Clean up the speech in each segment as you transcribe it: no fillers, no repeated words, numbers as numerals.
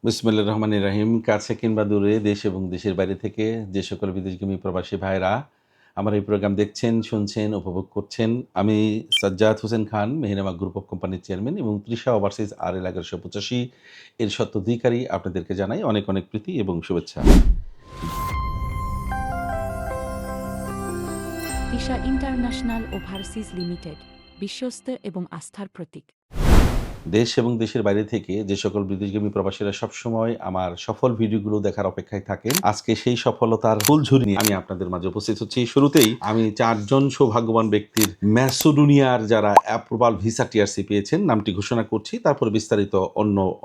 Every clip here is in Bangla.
বিসমিল্লাহির রহমানির রহিম। কাছে কিংবা দূরে, দেশ এবং দেশের বাইরে থেকে যে সকল বিদেশগামী প্রবাসী ভাইরা আমার এই প্রোগ্রাম দেখছেন, শুনছেন, উপভোগ করছেন। আমি সাজ্জাদ হোসেন খান, মেহেরামা গ্রুপ অফ কোম্পানির চেয়ারম্যান এবং তৃষা ওভারসিজ RL 1185 এর স্বত্বাধিকারী আপনাদেরকে জানাই অনেক, অনেক প্রীতি এবং শুভেচ্ছা। তৃষা ইন্টারন্যাশনাল ওভারসিজ লিমিটেড বিশ্বস্ত এবং আস্থার প্রতীক। দেশ এবং দেশের বাইরে থেকে যে সকল বিদেশগামী প্রবাসীরা সবসময় আমার সফল ভিডিওগুলো দেখার অপেক্ষায় থাকেন, আজকে সেই সফলতার ফুলঝুরি নিয়ে আমি আপনাদের মাঝে উপস্থিত হচ্ছি। শুরুতেই আমি 4 জন সৌভাগ্যবান ব্যক্তির ম্যাসেডোনিয়ার যারা অ্যাপ্রুভাল ভিসা টিআরসি পেয়েছেন নামটি ঘোষণা করছি। তারপর বিস্তারিত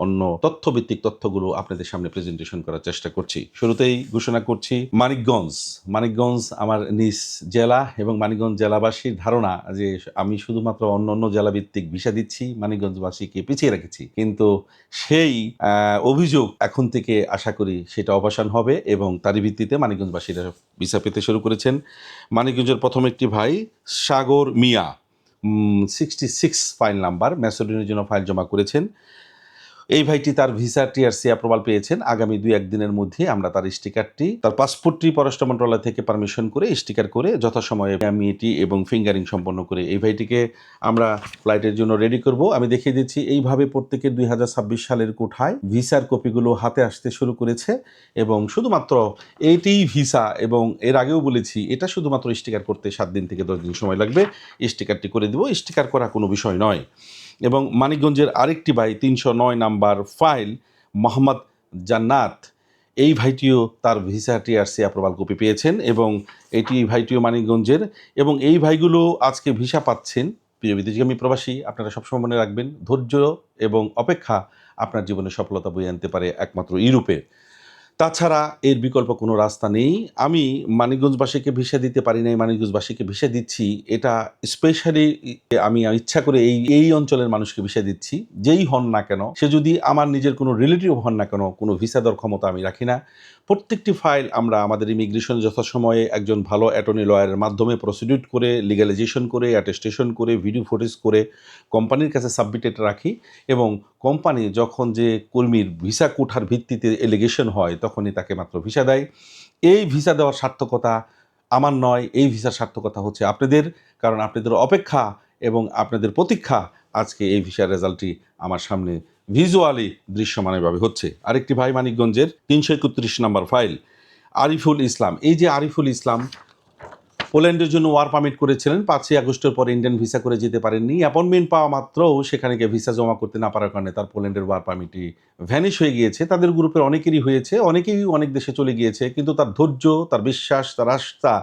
অন্য তথ্যভিত্তিক তথ্যগুলো আপনাদের সামনে প্রেজেন্টেশন করার চেষ্টা করছি। শুরুতেই ঘোষণা করছি মানিকগঞ্জ আমার নিজ জেলা এবং মানিকগঞ্জ জেলাবাসীর ধারণা যে আমি শুধুমাত্র অন্য জেলা ভিত্তিক ভিসা দিচ্ছি, মানিকগঞ্জবাসীকে পিছিয়ে রেখেছি। কিন্তু সেই অভিযোগ এখন থেকে আশা করি সেটা অবসান হবে এবং তারই ভিত্তিতে মানিকগঞ্জবাসীরা ভিসা পেতে শুরু করেছেন। মানিকগঞ্জের প্রথম একটি ভাই সাগর মিয়া 66 ফাইল নাম্বার ম্যাসেডোনিয়ার জন্য ফাইল জমা করেছেন। এই ভাইটি তার ভিসা টিআরসি অ্যাপ্রুভাল পেয়েছেন। আগামী 2-1 দিনের মধ্যে আমরা তার স্টিকারটি, তার পাসপোর্টটি পররাষ্ট্র মন্ত্রণালয় থেকে পারমিশন করে স্টিকার করে যথাসময়ে এটি এবং ফিঙ্গারিং সম্পন্ন করে এই ভাইটিকে আমরা ফ্লাইটের জন্য রেডি করব। আমি দেখিয়ে দিচ্ছি এইভাবে প্রত্যেকের 2026 সালের কোঠায় ভিসার কপিগুলো হাতে আসতে শুরু করেছে এবং শুধুমাত্র এইটিই ভিসা, এবং এর আগেও বলেছি এটা শুধুমাত্র স্টিকার করতে 7 দিন থেকে 10 দিন সময় লাগবে। স্টিকারটি করে দেব, স্টিকার করা কোনো বিষয় নয়। এবং মানিকগঞ্জের আরেকটি ভাই 309 নাম্বার ফাইল মোহাম্মদ জান্নাত, এই ভাইটিও তার ভিসা টিআরসি অ্যাপ্রুভাল কপি পেয়েছেন এবং এটি ভাইটিও মানিকগঞ্জের, এবং এই ভাইগুলো আজকে ভিসা পাচ্ছেন। প্রিয় বিদেশগামী প্রবাসী, আপনারা সবসময় মনে রাখবেন ধৈর্য এবং অপেক্ষা আপনার জীবনে সফলতা বয়ে আনতে পারে একমাত্র ইউরোপে। তাছাড়া এর বিকল্প কোনো রাস্তা নেই। আমি মানিকগঞ্জবাসীকে ভিসা দিতে পারি নাই, মানিকগঞ্জবাসীকে ভিসা দিচ্ছি। এটা স্পেশালি আমি ইচ্ছা করে এই অঞ্চলের মানুষকে ভিসা দিচ্ছি। যেই হন না কেন, সে যদি আমার নিজের কোনো রিলেটিভ হন না কেন, কোনো ভিসা দেওয়ার ক্ষমতা আমি রাখি না। প্রত্যেকটি ফাইল আমরা আমাদের ইমিগ্রেশন যথাসময়ে একজন ভালো অ্যাটর্নি লয়ারের মাধ্যমে প্রসিডিউট করে, লিগ্যালাইজেশন করে, অ্যাটেস্টেশন করে, ভিডিও ফুটেজ করে কোম্পানির কাছে সাবমিটেড রাখি এবং কোম্পানি যখন যে কর্মীর ভিসা কোঠার ভিত্তিতে এলিগেশন হয় তখনই তাকে মাত্র ভিসা দেয়। এই ভিসা দেওয়ার সার্থকতা আমার নয়, এই ভিসার সার্থকতা হচ্ছে আপনাদের, কারণ আপনাদের অপেক্ষা এবং আপনাদের প্রতীক্ষা আজকে এই ভিসার রেজাল্টটি আমার সামনে ভিজুয়ালি দৃশ্যমানভাবে হচ্ছে। আরেকটি ভাই মানিকগঞ্জের 331 নম্বর ফাইল আরিফুল ইসলাম। এই যে আরিফুল ইসলাম পোল্যান্ডের জন্য ওয়ার পারমিট করেছিলেন, 5ই আগস্টের পরে ইন্ডিয়ান ভিসা করে যেতে পারেননি। অ্যাপয়েন্টমেন্ট পাওয়া মাত্রও সেখানে গিয়ে ভিসা জমা করতে না পারার কারণে তার পোল্যান্ডের ওয়ার পারমিটটি ভ্যানিশ হয়ে গিয়েছে। তাদের গ্রুপের অনেকেরই হয়েছে, অনেকেই অনেক দেশে চলে গিয়েছে, কিন্তু তার ধৈর্য, তার বিশ্বাস, তার আস্থা,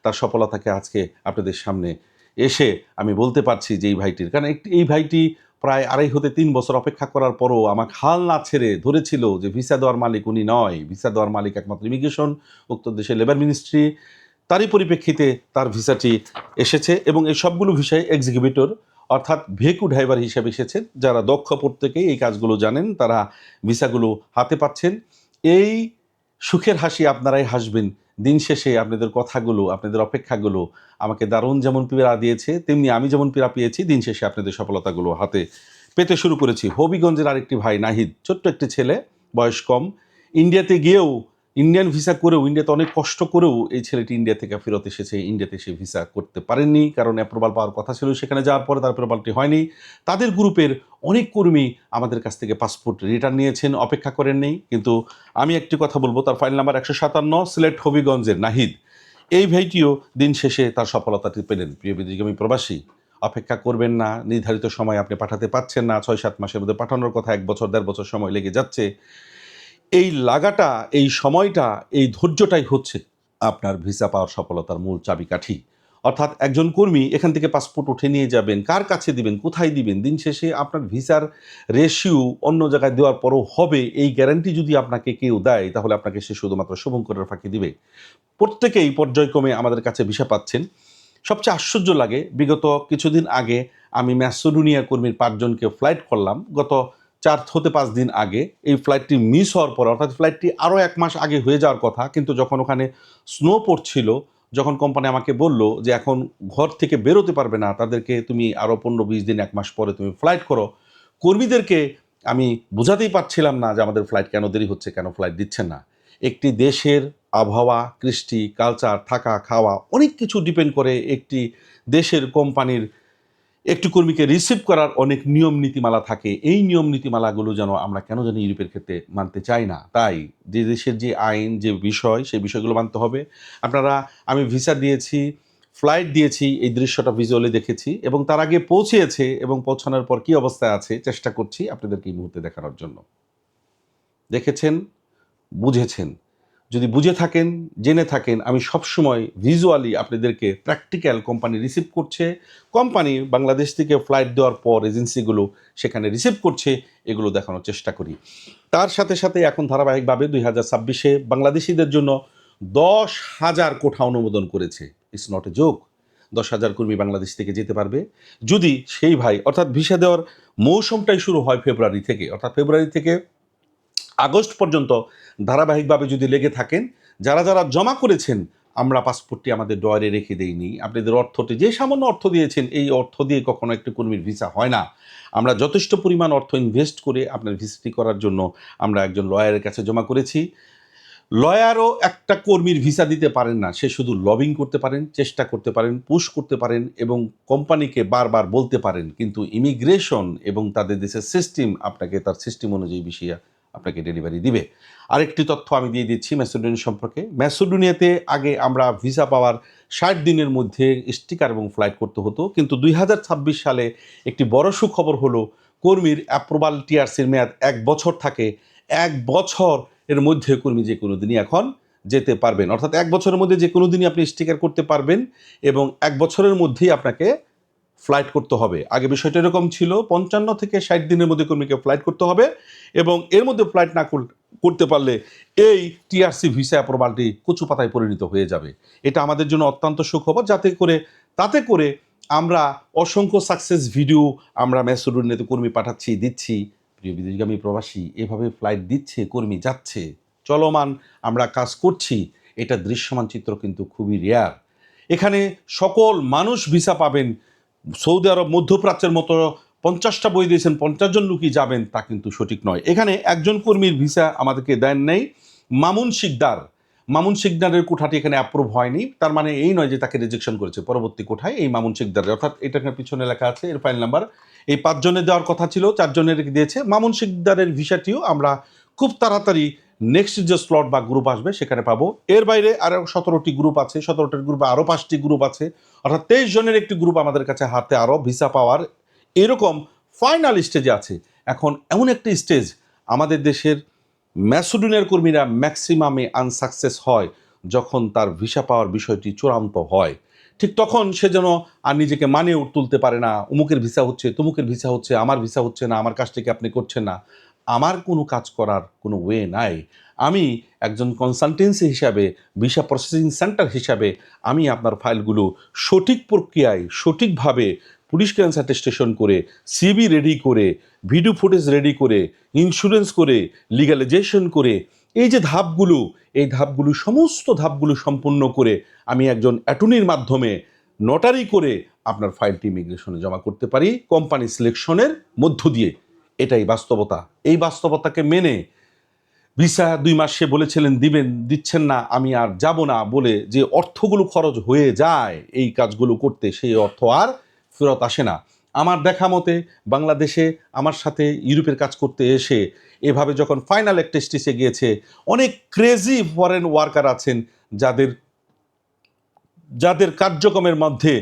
তার সফলতাকে আজকে আপনাদের সামনে এসে আমি বলতে পারছি যে এই ভাইটির, কারণ এই ভাইটি প্রায় 2.5 হতে 3 বছর অপেক্ষা করার পরও আমাকে হাল না ছেড়ে ধরেছিল যে ভিসা দেওয়ার মালিক উনি নয়, ভিসা দেওয়ার মালিক একমাত্র ইমিগ্রেশন, উক্ত দেশের লেবার মিনিস্ট্রি। তারই পরিপ্রেক্ষিতে তার ভিসাটি এসেছে এবং এই সবগুলো ভিসায় এক্সিকিউটর অর্থাৎ ভেকু ড্রাইভার হিসেবে এসেছেন। যারা দক্ষ প্রত্যেকেই এই কাজগুলো জানেন তারা ভিসাগুলো হাতে পাচ্ছেন। এই সুখের হাসি আপনারাই হাসবেন। দিন শেষে আপনাদের কথাগুলো, আপনাদের অপেক্ষাগুলো আমাকে দারুণ যেমন পীড়া দিয়েছে, তেমনি আমি যেমন পীড়া পেয়েছি, দিন শেষে আপনাদের সফলতাগুলো হাতে পেতে শুরু করেছি। হবিগঞ্জের আরেকটি ভাই নাহিদ, ছোট্ট একটি ছেলে, বয়স কম, ইন্ডিয়াতে গিয়েও, ইন্ডিয়ান ভিসা করেও, ইন্ডিয়াতে অনেক কষ্ট করেও এই ছেলেটি ইন্ডিয়া থেকে ফেরত এসেছে। ইন্ডিয়াতে সে ভিসা করতে পারেননি, কারণ অ্যাপ্রুভাল পাওয়ার কথা ছিল, সেখানে যাওয়ার পরে তার অ্যাপ্রুভালটি হয়নি। তাদের গ্রুপের অনেক কর্মী আমাদের কাছ থেকে পাসপোর্ট রিটার্ন নিয়েছেন, অপেক্ষা করেন নেই। কিন্তু আমি একটি কথা বলবো, তার ফাইল নাম্বার 157 সিলেট হবিগঞ্জের নাহিদ, এই ভাইটিও দিন শেষে তার সফলতাটি পেলেন। প্রিয় বিদেশগামী প্রবাসী, অপেক্ষা করবেন না। নির্ধারিত সময় আপনি পাঠাতে পারছেন না, 6-7 মাসের মধ্যে পাঠানোর কথা, 1 বছর 1.5 বছর সময় লেগে যাচ্ছে। এই লাগাটা, এই সময়টা, এই ধৈর্যটাই হচ্ছে আপনার ভিসা পাওয়ার সফলতার মূল চাবিকাঠি। অর্থাৎ একজন কর্মী এখান থেকে পাসপোর্ট উঠে নিয়ে যাবেন, কার কাছে দিবেন, কোথায় দিবেন, দিন শেষে আপনার ভিসার রেশিও অন্য জায়গায় দেওয়ার পরও হবে, এই গ্যারান্টি যদি আপনাকে কেউ দেয় তাহলে আপনাকে সে শুধুমাত্র শুভঙ্করের ফাঁকি দিবে। প্রত্যেকেই পর্যায়ক্রমে আমাদের কাছে ভিসা পাচ্ছেন। সবচেয়ে আশ্চর্য লাগে, বিগত কিছুদিন আগে আমি ম্যাসেডোনিয়া কর্মীর 5 জনকে ফ্লাইট করলাম। গত 4 হতে 5 দিন আগে এই ফ্লাইটটি মিস হওয়ার পর, অর্থাৎ ফ্লাইটটি আরও 1 মাস আগে হয়ে যাওয়ার কথা, কিন্তু যখন ওখানে স্নো পড়ছিল, যখন কোম্পানি আমাকে বলল যে এখন ঘর থেকে বেরোতে পারবে না, তাদেরকে তুমি আরও 15-20 দিন 1 মাস পরে তুমি ফ্লাইট করো, কর্মীদেরকে আমি বোঝাতেই পারছিলাম না যে আমাদের ফ্লাইট কেন দেরি হচ্ছে, কেন ফ্লাইট দিচ্ছেন না। একটি দেশের আবহাওয়া, কৃষ্টি, কালচার, থাকা খাওয়া অনেক কিছু ডিপেন্ড করে একটি দেশের কোম্পানির একটি কর্মীকে রিসিভ করার অনেক নিয়ম নীতিমালা থাকে। এই নিয়ম নীতিমালাগুলো যেন আমরা কেন জানি ইউরোপের ক্ষেত্রে মানতে চাই না। তাই যে দেশের যে আইন, যে বিষয়, সেই বিষয়গুলো মানতে হবে। আপনারা, আমি ভিসা দিয়েছি, ফ্লাইট দিয়েছি, এই দৃশ্যটা ভিজুয়ালি দেখেছি এবং তার আগে পৌঁছেছে এবং পৌঁছানোর পর কী অবস্থায় আছে চেষ্টা করছি আপনাদেরকে এই মুহূর্তে দেখানোর জন্য। দেখেছেন, বুঝেছেন। যদি বুঝে থাকেন, জেনে থাকেন, আমি সবসময় ভিজুয়ালি আপনাদেরকে প্র্যাকটিক্যাল কোম্পানি রিসিভ করছে, কোম্পানি বাংলাদেশ থেকে ফ্লাইট দেওয়ার পর এজেন্সিগুলো সেখানে রিসিভ করছে, এগুলো দেখানোর চেষ্টা করি। তার সাথে সাথে এখন ধারাবাহিকভাবে 2026-এ বাংলাদেশিদের জন্য 10,000 কোঠা অনুমোদন করেছে। It's not a joke. 10,000 কর্মী বাংলাদেশ থেকে যেতে পারবে যদি সেই ভাই, অর্থাৎ ভিসা দেওয়ার মৌসুমটাই শুরু হয় ফেব্রুয়ারি থেকে, অর্থাৎ ফেব্রুয়ারি থেকে আগস্ট পর্যন্ত ধারাবাহিকভাবে যদি লেগে থাকেন, যারা যারা জমা করেছেন, আমরা পাসপোর্টটি আমাদের ডয়ারে রেখে দেইনি, আপনাদের অর্থটি যে সামান্য অর্থ দিয়েছেন, এই অর্থ দিয়ে কখনো একটি কর্মীর ভিসা হয় না। আমরা যথেষ্ট পরিমাণ অর্থ ইনভেস্ট করে আপনার ভিসাটি করার জন্য আমরা একজন লয়ারের কাছে জমা করেছি। লয়ারও একটা কর্মীর ভিসা দিতে পারেন না, সে শুধু লবিং করতে পারেন, চেষ্টা করতে পারেন, পুশ করতে পারেন এবং কোম্পানিকে বারবার বলতে পারেন, কিন্তু ইমিগ্রেশন এবং তাদের দেশের সিস্টেম আপনাকে তার সিস্টেম অনুযায়ী বিষয় আপনাকে ডেলিভারি দিবে। আরেকটি তথ্য আমি দিয়ে দিচ্ছি ম্যাসেডোনিয়া সম্পর্কে। ম্যাসেডোনিয়াতে আগে আমরা ভিসা পাওয়ার 60 দিনের মধ্যে স্টিকার এবং ফ্লাইট করতে হতো, কিন্তু 2026 সালে একটি বড় সুখবর হলো কর্মীর অ্যাপ্রুভাল টিআরসির মেয়াদ 1 বছর থাকে। 1 বছর এর মধ্যে কর্মী যে কোনো দিনই এখন যেতে পারবেন, অর্থাৎ 1 বছরের মধ্যে যে কোনো দিনই আপনি স্টিকার করতে পারবেন এবং 1 বছরের মধ্যেই আপনাকে ফ্লাইট করতে হবে। আগে বিষয়টা এরকম ছিল, 55 থেকে 60 দিনের মধ্যে কর্মীকে ফ্লাইট করতে হবে এবং এর মধ্যে ফ্লাইট না করতে পারলে এই টিআরসি ভিসা অ্যাপ্রুভালটি কচু পাতায় পরিণত হয়ে যাবে। এটা আমাদের জন্য অত্যন্ত সুখবর, তাতে করে আমরা অসংখ্য সাকসেস ভিডিও আমরা ম্যাসেডোনিয়াতে কর্মী পাঠাচ্ছি, দিচ্ছি। প্রিয় বিদেশগামী প্রবাসী, এভাবে ফ্লাইট দিচ্ছে, কর্মী যাচ্ছে, চলমান আমরা কাজ করছি। এটা দৃশ্যমান চিত্র কিন্তু খুবই রেয়ার। এখানে সকল মানুষ ভিসা পাবেন। সৌদি আরব, মধ্যপ্রাচ্যের মতো 50টা বই দিয়েছেন, 50 জন লোকই যাবেন, তা কিন্তু সঠিক নয়। এখানে একজন কর্মীর ভিসা আমাদেরকে দেন নেই, মামুন শিকদারের কোঠাটি এখানে অ্যাপ্রুভ হয়নি। তার মানে এই নয় যে তাকে রিজেকশন করেছে, পরবর্তী কোঠায় এই মামুন শিকদারের, অর্থাৎ এটার পিছনে লেখা আছে এর ফাইল নাম্বার, এই 5 জনের দেওয়ার কথা ছিল, 4 জনের দিয়েছে। মামুন শিকদারের ভিসাটিও আমরা খুব তাড়াতাড়ি নেক্সট যে স্লট বা গ্রুপ আসবে সেখানে পাবো। এর বাইরে আরও 17টি গ্রুপ আছে, 17টির গ্রুপে আরও 5টি গ্রুপ আছে, অর্থাৎ 23 জনের একটি গ্রুপ আমাদের কাছে হাতে আরও ভিসা পাওয়ার এরকম ফাইনাল স্টেজে আছে। এখন এমন একটি স্টেজ, আমাদের দেশের ম্যাসেডোনিয়ার কর্মীরা ম্যাক্সিমামে আনসাকসেস হয় যখন তার ভিসা পাওয়ার বিষয়টি চূড়ান্ত হয়। ঠিক তখন সে যেন আর নিজেকে মানিয়ে তুলতে পারে না, অমুকের ভিসা হচ্ছে, তমুকের ভিসা হচ্ছে, আমার ভিসা হচ্ছে না, আমার কাজটিকে আপনি করছেন না। আমার কোনো কাজ করার কোনো ওয়ে নাই। আমি একজন কনসালটেন্সি হিসাবে, ভিসা প্রসেসিং সেন্টার হিসাবে আমি আপনার ফাইলগুলো সঠিক প্রক্রিয়ায়, সঠিকভাবে পুলিশ ক্লিয়ারেন্স অ্যাটেস্টেশন করে, সিভি রেডি করে, ভিডিও ফুটেজ রেডি করে, ইন্স্যুরেন্স করে, লিগ্যালাইজেশন করে, এই যে ধাপগুলো, এই ধাপগুলো, সমস্ত ধাপগুলো সম্পূর্ণ করে আমি একজন অ্যাটর্নির মাধ্যমে নোটারি করে আপনার ফাইলটি ইমিগ্রেশনে জমা করতে পারি কোম্পানি সিলেকশনের মধ্য দিয়ে। এটাই বাস্তবতা। এই বাস্তবতাকে মেনে ভিসা 2 মাস সে বলেছিলেন দিবেন, দিচ্ছেন না, আমি আর যাব না বলে যে অর্থগুলো খরচ হয়ে যায় এই কাজগুলো করতে, সেই অর্থ আর ফেরত আসে না। আমার দেখা মতে বাংলাদেশে আমার সাথে ইউরোপের কাজ করতে এসে এভাবে যখন ফাইনাল একটা স্টেজে গিয়েছে, অনেক ক্রেজি ফরেন ওয়ার্কার আছেন যাদের কার্যক্রমের মধ্যে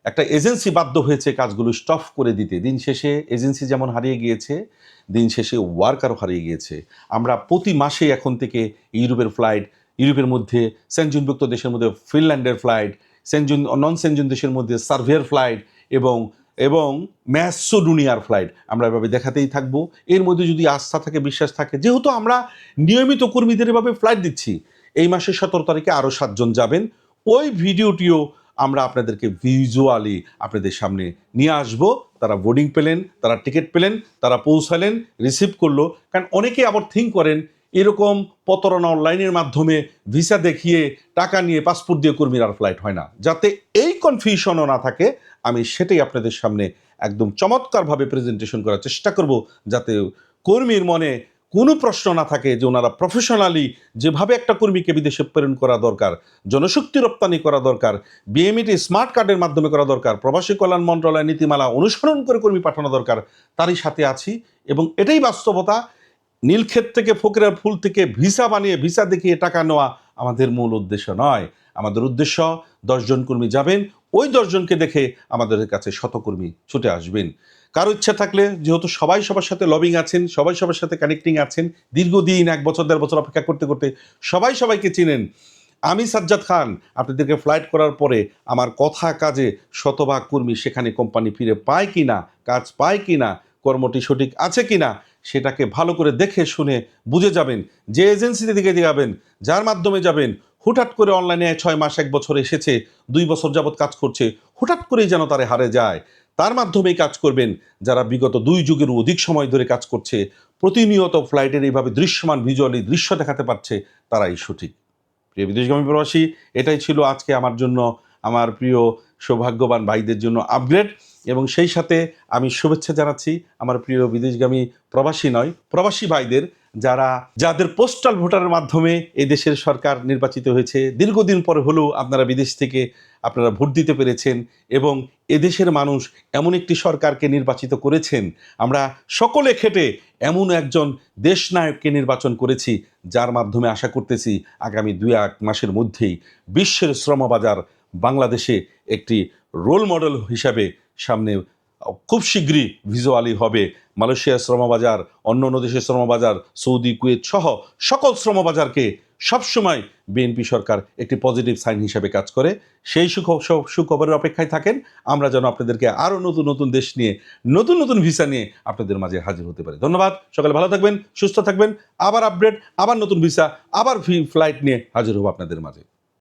একটা এজেন্সি বাধ্য হয়েছে কাজগুলো স্টপ করে দিতে। দিন শেষে এজেন্সি যেমন হারিয়ে গিয়েছে, দিন শেষে ওয়ার্কারও হারিয়ে গিয়েছে। আমরা প্রতি মাসে এখন থেকে ইউরোপের ফ্লাইট, ইউরোপের মধ্যে সেনজুনভুক্ত দেশের মধ্যে ফিনল্যান্ডের ফ্লাইট, নন সেনজুন দেশের মধ্যে সার্বিয়ার ফ্লাইট এবং ম্যাসেডোনিয়ার ফ্লাইট আমরা এভাবে দেখাতেই থাকবো। এর মধ্যে যদি আস্থা থাকে, বিশ্বাস থাকে, যেহেতু আমরা নিয়মিত কর্মীদের এভাবে ফ্লাইট দিচ্ছি, এই মাসের 17 তারিখে আরও 7 জন যাবেন। ওই ভিডিওটিও আমরা আপনাদেরকে ভিজুয়ালি আপনাদের সামনে নিয়ে আসব। তারা বোর্ডিং পেলেন, তারা টিকিট পেলেন, তারা পৌঁছালেন, রিসিভ করলো। কারণ অনেকে আবার থিঙ্ক করেন এরকম প্রতারণা অনলাইনের মাধ্যমে ভিসা দেখিয়ে টাকা নিয়ে পাসপোর্ট দিয়ে কর্মীর আর ফ্লাইট হয় না। যাতে এই কনফিউশনও না থাকে, আমি সেটাই আপনাদের সামনে একদম চমৎকারভাবে প্রেজেন্টেশন করার চেষ্টা করব, যাতে কর্মীর মনে কোনো প্রশ্ন না থাকে যে ওনারা প্রফেশনালি যেভাবে একটা কর্মীকে বিদেশে প্রেরণ করা দরকার, জনশক্তি রপ্তানি করা দরকার, বিএমইটি স্মার্ট কার্ডের মাধ্যমে করা দরকার, প্রবাসী কল্যাণ মন্ত্রণালয়ের নীতিমালা অনুসরণ করে কর্মী পাঠানো দরকার, তারই সাথে আছি। এবং এটাই বাস্তবতা। নীলক্ষেত থেকে ফকিরের ফুল থেকে ভিসা বানিয়ে ভিসা দেখিয়ে টাকা নেওয়া আমাদের মূল উদ্দেশ্য নয়। আমাদের উদ্দেশ্য 10 জন কর্মী যাবেন, ওই 10 জনকে দেখে আমাদের কাছে শতকর্মী ছুটে আসবেন। কারো ইচ্ছা থাকলে, যেহেতু সবাই সবার সাথে লবিং আছেন, সবাই সবার সাথে কানেক্টিং আছেন, দীর্ঘদিন 1 বছর 1.5 বছর অপেক্ষা করতে করতে সবাই সবাইকে চিনেন। আমি সাজ্জাদ খান আপনাদেরকে ফ্লাইট করার পরে আমার কথা কাজে শতভাগ কর্মী সেখানে কোম্পানি ফিরে পায় কি না, কাজ পায় কি না, কর্মটি সঠিক আছে কি না, সেটাকে ভালো করে দেখে শুনে বুঝে যাবেন। যে এজেন্সিতে দিকে যাবেন, যার মাধ্যমে যাবেন, হুটহাট করে অনলাইনে 6 মাস 1 বছর এসেছে, 2 বছর যাবৎ কাজ করছে, হুটহাট করেই যেন তারে হারে যায়। তার মাধ্যমেই কাজ করবেন যারা বিগত 2 যুগের অধিক সময় ধরে কাজ করছে, প্রতিনিয়ত ফ্লাইটের এইভাবে দৃশ্যমান ভিজুয়ালি দৃশ্য দেখাতে পারছে, তারাই সঠিক। প্রিয় বিদেশগামী প্রবাসী, এটাই ছিল আজকে আমার জন্য, আমার প্রিয় সৌভাগ্যবান ভাইদের জন্য আপগ্রেড। এবং সেই সাথে আমি শুভেচ্ছা জানাচ্ছি আমার প্রিয় বিদেশগামী প্রবাসী নয়, প্রবাসী ভাইদের, যাদের পোস্টাল ভোটারের মাধ্যমে এই দেশের সরকার নির্বাচিত হয়েছে। দীর্ঘদিন পরে হলেও আপনারা বিদেশ থেকে আপনারা ভোট দিতে পেরেছেন এবং এদেশের মানুষ এমন একটি সরকারকে নির্বাচিত করেছেন। আমরা সকলে খেটে এমন একজন দেশনায়ককে নির্বাচন করেছি, যার মাধ্যমে আশা করতেছি আগামী 2-1 মাসের মধ্যেই বিশ্বের শ্রমবাজার বাংলাদেশে একটি রোল মডেল হিসাবে সামনে খুব শীঘ্রই ভিজুয়ালি হবে। মালয়েশিয়ার শ্রমবাজার, অন্য দেশের শ্রমবাজার, সৌদি, কুয়েত সহ সকল শ্রমবাজারকে সবসময় বিএনপি সরকার একটি পজিটিভ সাইন হিসেবে কাজ করে। সেই সুখবরের অপেক্ষায় থাকেন, আমরা যেন আপনাদেরকে আরও নতুন নতুন দেশ নিয়ে, নতুন নতুন ভিসা নিয়ে আপনাদের মাঝে হাজির হতে পারি। ধন্যবাদ। সকালে ভালো থাকবেন, সুস্থ থাকবেন। আবার আপডেট, আবার নতুন ভিসা, আবার ফ্লাইট নিয়ে হাজির হবো আপনাদের মাঝে।